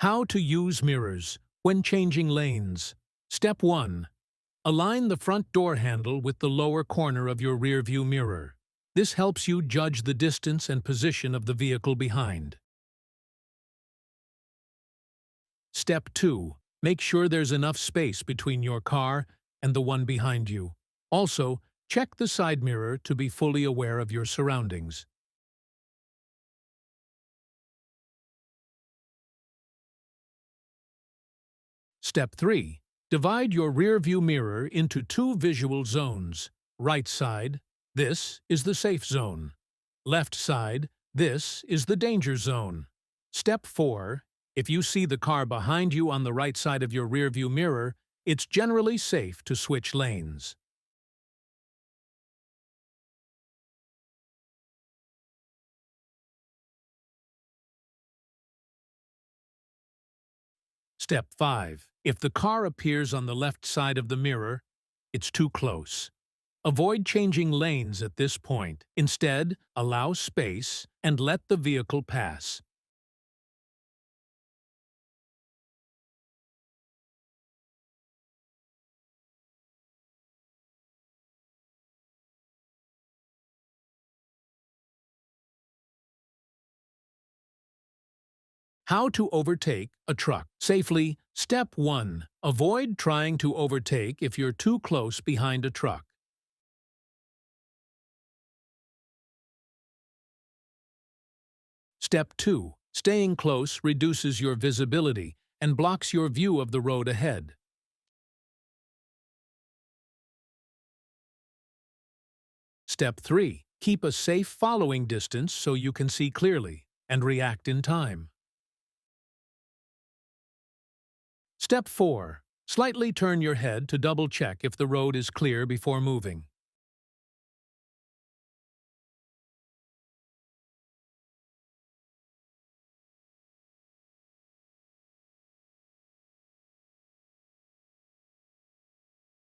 How to use mirrors when changing lanes. Step 1. Align the front door handle with the lower corner of your rearview mirror. This helps you judge the distance and position of the vehicle behind. Step 2. Make sure there's enough space between your car and the one behind you. Also, check the side mirror to be fully aware of your surroundings. Step 3. Divide your rear-view mirror into two visual zones. Right side, this is the safe zone. Left side, this is the danger zone. Step 4. If you see the car behind you on the right side of your rear-view mirror, it's generally safe to switch lanes. Step 5. If the car appears on the left side of the mirror, it's too close. Avoid changing lanes at this point. Instead, allow space and let the vehicle pass. How to overtake a truck safely. Step 1. Avoid trying to overtake if you're too close behind a truck. Step 2. Staying close reduces your visibility and blocks your view of the road ahead. Step 3. Keep a safe following distance so you can see clearly and react in time. Step 4. Slightly turn your head to double-check if the road is clear before moving.